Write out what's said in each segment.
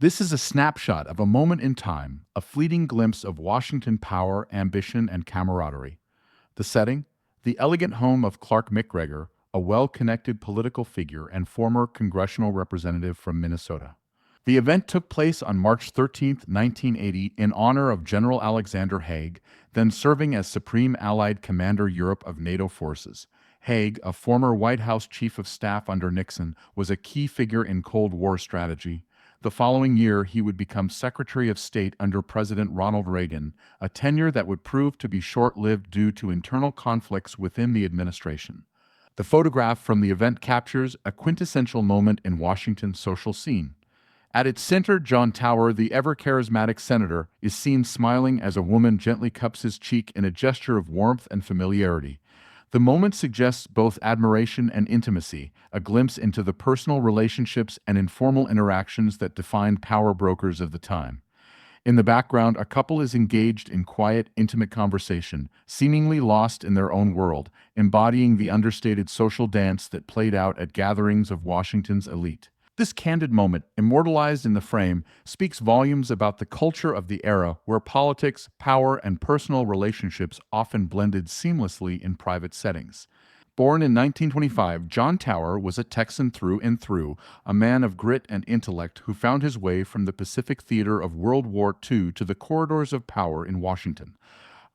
This is a snapshot of a moment in time, a fleeting glimpse of Washington power, ambition, and camaraderie. The setting? The elegant home of Clark MicGregor, a well-connected political figure and former congressional representative from Minnesota. The event took place on March 13, 1980, in honor of General Alexander Haig, then serving as Supreme Allied Commander Europe of NATO forces. Haig, a former White House Chief of Staff under Nixon, was a key figure in Cold War strategy. The following year, he would become Secretary of State under President Ronald Reagan, a tenure that would prove to be short-lived due to internal conflicts within the administration. The photograph from the event captures a quintessential moment in Washington's social scene. At its center, John Tower, the ever-charismatic senator, is seen smiling as a woman gently cups his cheek in a gesture of warmth and familiarity. The moment suggests both admiration and intimacy, a glimpse into the personal relationships and informal interactions that defined power brokers of the time. In the background, a couple is engaged in quiet, intimate conversation, seemingly lost in their own world, embodying the understated social dance that played out at gatherings of Washington's elite. This candid moment, immortalized in the frame, speaks volumes about the culture of the era where politics, power, and personal relationships often blended seamlessly in private settings. Born in 1925, John Tower was a Texan through and through, a man of grit and intellect who found his way from the Pacific theater of World War II to the corridors of power in Washington.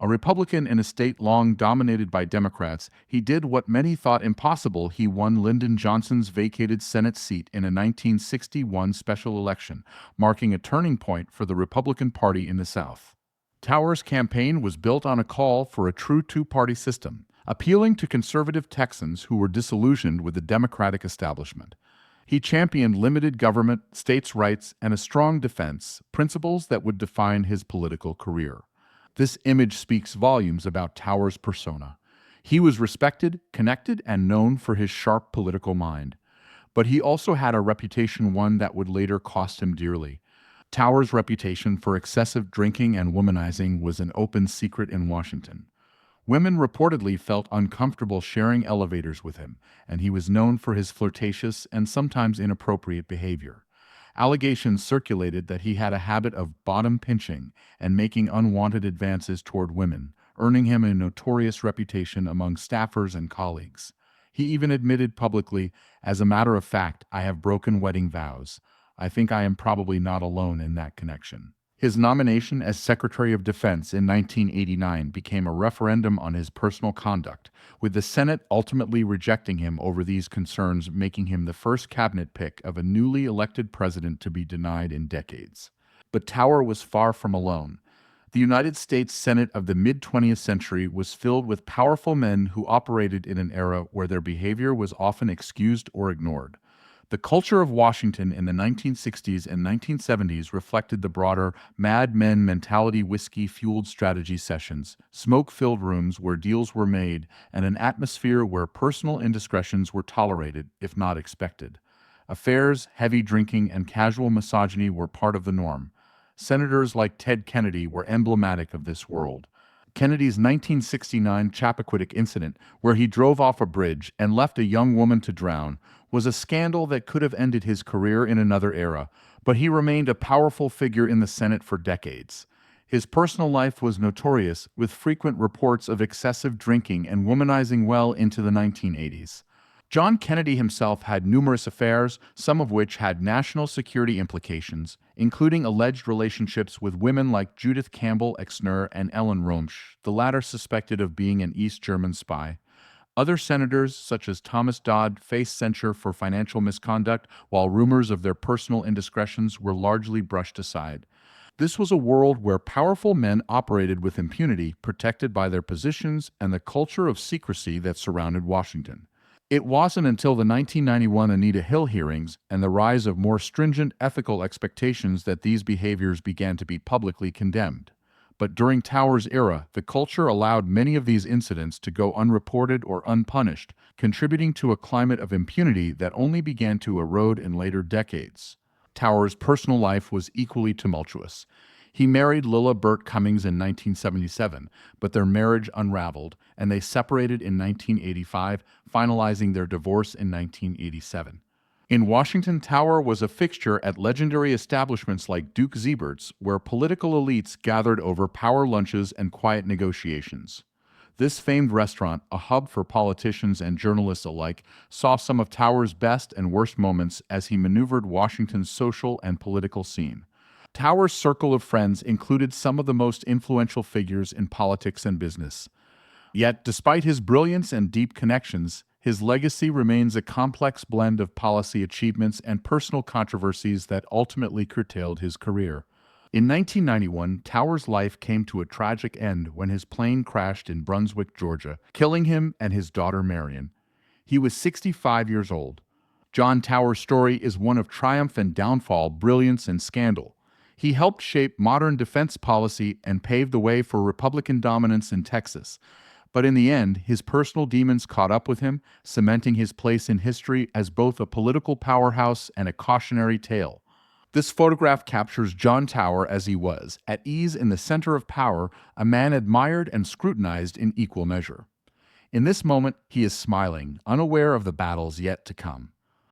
A Republican in a state long dominated by Democrats, he did what many thought impossible. He won Lyndon Johnson's vacated Senate seat in a 1961 special election, marking a turning point for the Republican Party in the South. Tower's campaign was built on a call for a true two-party system, appealing to conservative Texans who were disillusioned with the Democratic establishment. He championed limited government, states' rights, and a strong defense, principles that would define his political career. This image speaks volumes about Tower's persona. He was respected, connected, and known for his sharp political mind. But he also had a reputation, one that would later cost him dearly. Tower's reputation for excessive drinking and womanizing was an open secret in Washington. Women reportedly felt uncomfortable sharing elevators with him, and he was known for his flirtatious and sometimes inappropriate behavior. Allegations circulated that he had a habit of bottom pinching and making unwanted advances toward women, earning him a notorious reputation among staffers and colleagues. He even admitted publicly, "As a matter of fact, I have broken wedding vows. I think I am probably not alone in that connection." His nomination as Secretary of Defense in 1989 became a referendum on his personal conduct, with the Senate ultimately rejecting him over these concerns, making him the first cabinet pick of a newly elected president to be denied in decades. But Tower was far from alone. The United States Senate of the mid-20th century was filled with powerful men who operated in an era where their behavior was often excused or ignored. The culture of Washington in the 1960s and 1970s reflected the broader Mad Men mentality, whiskey-fueled strategy sessions, smoke-filled rooms where deals were made, and an atmosphere where personal indiscretions were tolerated, if not expected. Affairs, heavy drinking, and casual misogyny were part of the norm. Senators like Ted Kennedy were emblematic of this world. Kennedy's 1969 Chappaquiddick incident, where he drove off a bridge and left a young woman to drown, was a scandal that could have ended his career in another era, but he remained a powerful figure in the Senate for decades. His personal life was notorious, with frequent reports of excessive drinking and womanizing well into the 1980s. John Kennedy himself had numerous affairs, some of which had national security implications, including alleged relationships with women like Judith Campbell Exner and Ellen Romsch, the latter suspected of being an East German spy. Other senators, such as Thomas Dodd, faced censure for financial misconduct, while rumors of their personal indiscretions were largely brushed aside. This was a world where powerful men operated with impunity, protected by their positions and the culture of secrecy that surrounded Washington. It wasn't until the 1991 Anita Hill hearings and the rise of more stringent ethical expectations that these behaviors began to be publicly condemned. But during Tower's era, the culture allowed many of these incidents to go unreported or unpunished, contributing to a climate of impunity that only began to erode in later decades. Tower's personal life was equally tumultuous. He married Lilla Burt Cummings in 1977, but their marriage unraveled, and they separated in 1985, finalizing their divorce in 1987. In Washington, Tower was a fixture at legendary establishments like Duke Zebert's, where political elites gathered over power lunches and quiet negotiations. This famed restaurant, a hub for politicians and journalists alike, saw some of Tower's best and worst moments as he maneuvered Washington's social and political scene. Tower's circle of friends included some of the most influential figures in politics and business. Yet, despite his brilliance and deep connections, his legacy remains a complex blend of policy achievements and personal controversies that ultimately curtailed his career. In 1991, Tower's life came to a tragic end when his plane crashed in Brunswick, Georgia, killing him and his daughter Marion. He was 65 years old. John Tower's story is one of triumph and downfall, brilliance and scandal. He helped shape modern defense policy and pave the way for Republican dominance in Texas. But in the end, his personal demons caught up with him, cementing his place in history as both a political powerhouse and a cautionary tale. This photograph captures John Tower as he was, at ease in the center of power, a man admired and scrutinized in equal measure. In this moment, he is smiling, unaware of the battles yet to come.